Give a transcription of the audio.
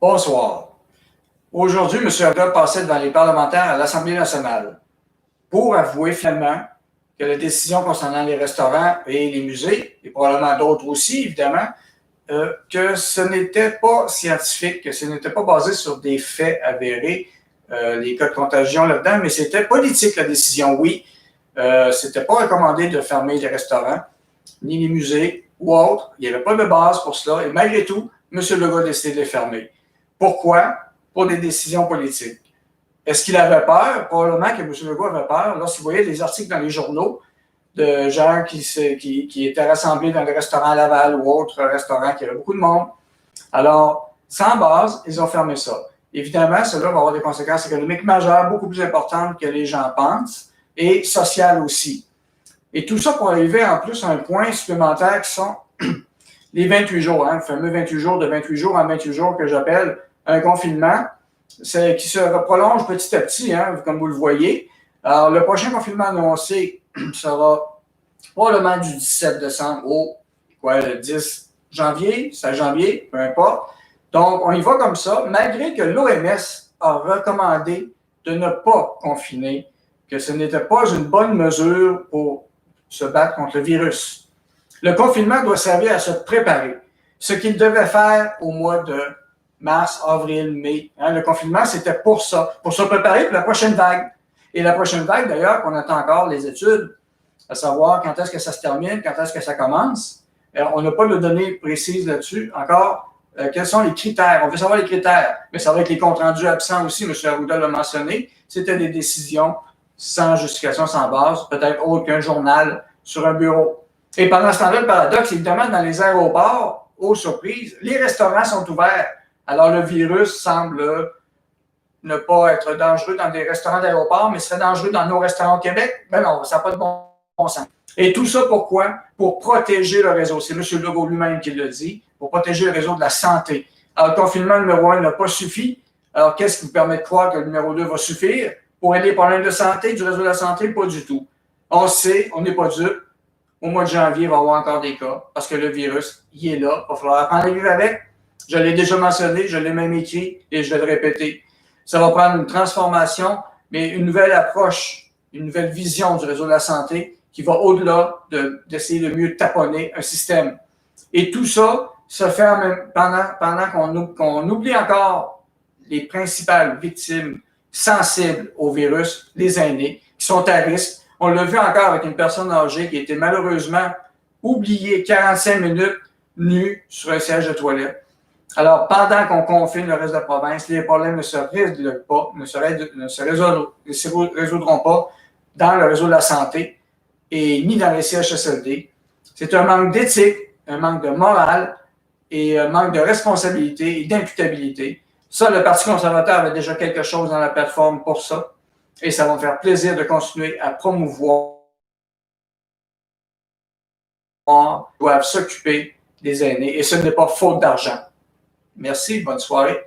Bonsoir. Aujourd'hui, M. Arruda passait devant les parlementaires à l'Assemblée nationale pour avouer finalement que la décision concernant les restaurants et les musées, et probablement d'autres aussi, évidemment, que ce n'était pas scientifique, que ce n'était pas basé sur des faits avérés, les cas de contagion là-dedans, mais c'était politique la décision, oui. C'était pas recommandé de fermer les restaurants, ni les musées ou autres. Il n'y avait pas de base pour cela. Et malgré tout, M. Legault a décidé de les fermer. Pourquoi? Pour des décisions politiques. Est-ce qu'il avait peur? Probablement que M. Legault avait peur lorsqu'il voyait des articles dans les journaux de gens qui étaient rassemblés dans le restaurant Laval ou autres restaurants qui avaient beaucoup de monde. Alors, sans base, ils ont fermé ça. Évidemment, cela va avoir des conséquences économiques majeures, beaucoup plus importantes que les gens pensent, et sociales aussi. Et tout ça pour arriver en plus à un point supplémentaire qui sont les 28 jours, le fameux 28 jours de 28 jours en 28 jours que j'appelle un confinement, qui se prolonge petit à petit, comme vous le voyez. Alors, le prochain confinement annoncé sera probablement du 17 décembre au le 10 janvier, 16 janvier, peu importe. Donc, on y va comme ça, malgré que l'OMS a recommandé de ne pas confiner, que ce n'était pas une bonne mesure pour se battre contre le virus. Le confinement doit servir à se préparer. Ce qu'il devait faire au mois de mars, avril, mai. Le confinement, c'était pour ça, pour se préparer pour la prochaine vague. Et la prochaine vague, d'ailleurs, qu'on attend encore les études, à savoir quand est-ce que ça se termine, quand est-ce que ça commence. On n'a pas de données précises là-dessus. Encore, quels sont les critères? On veut savoir les critères, mais ça va être les comptes rendus absents aussi, M. Arruda l'a mentionné. C'était des décisions sans justification, sans base, peut-être autre qu'un journal sur un bureau. Et pendant ce temps-là, le paradoxe, évidemment, dans les aéroports, aux surprises, les restaurants sont ouverts. Alors, le virus semble ne pas être dangereux dans des restaurants d'aéroport, mais serait dangereux dans nos restaurants au Québec. Ben non, ça n'a pas de bon sens. Et tout ça, pourquoi? Pour protéger le réseau. C'est M. Legault lui-même qui le dit, pour protéger le réseau de la santé. Alors, le confinement numéro 1 n'a pas suffi. Alors, qu'est-ce qui vous permet de croire que le numéro 2 va suffire pour régler les problèmes de santé, du réseau de la santé? Pas du tout. On sait, on n'est pas dupe. Au mois de janvier, il va y avoir encore des cas, parce que le virus, il est là. Il va falloir apprendre à vivre avec. Je l'ai déjà mentionné, je l'ai même écrit, et je vais le répéter. Ça va prendre une transformation, mais une nouvelle approche, une nouvelle vision du réseau de la santé qui va au-delà d'essayer de mieux taponner un système. Et tout ça se fait pendant qu'on oublie encore les principales victimes sensibles au virus, les aînés, qui sont à risque. On l'a vu encore avec une personne âgée qui a été malheureusement oubliée 45 minutes nue sur un siège de toilette. Alors, pendant qu'on confine le reste de la province, les problèmes ne se règlent pas, ne se résoudront pas dans le réseau de la santé et ni dans les CHSLD. C'est un manque d'éthique, un manque de morale et un manque de responsabilité et d'imputabilité. Ça, le Parti conservateur avait déjà quelque chose dans la plateforme pour ça. Et ça va me faire plaisir de continuer à promouvoir, doivent s'occuper des aînés. Et ce n'est pas faute d'argent. Merci, bonne soirée.